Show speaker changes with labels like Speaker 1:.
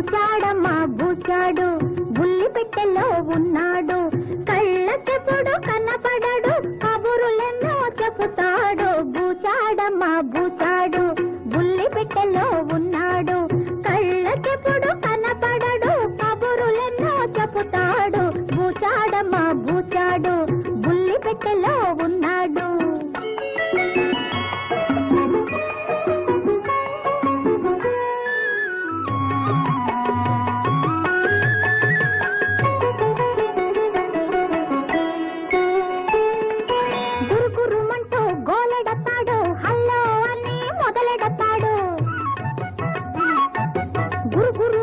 Speaker 1: బూచాడమ్మా బూచాడు బుల్లి పెట్టెలో ఉన్నాడు కళ్ళకెప్పుడు కనపడడు కబురులెన్నో చెబుతాడు బూచాడమ్మా బూచాడు బుల్లి పెట్టెలో ఉన్నాడు కళ్ళకెప్పుడు కనపడడు కబురులెన్నో చెబుతాడు బూచాడమ్మా బూచాడు బుల్లి పెట్టెలో ఉన్నాడు గురుగురుమంటూ గోలెడతాడు హల్లో అని మొదలెడతాడు గురుగురు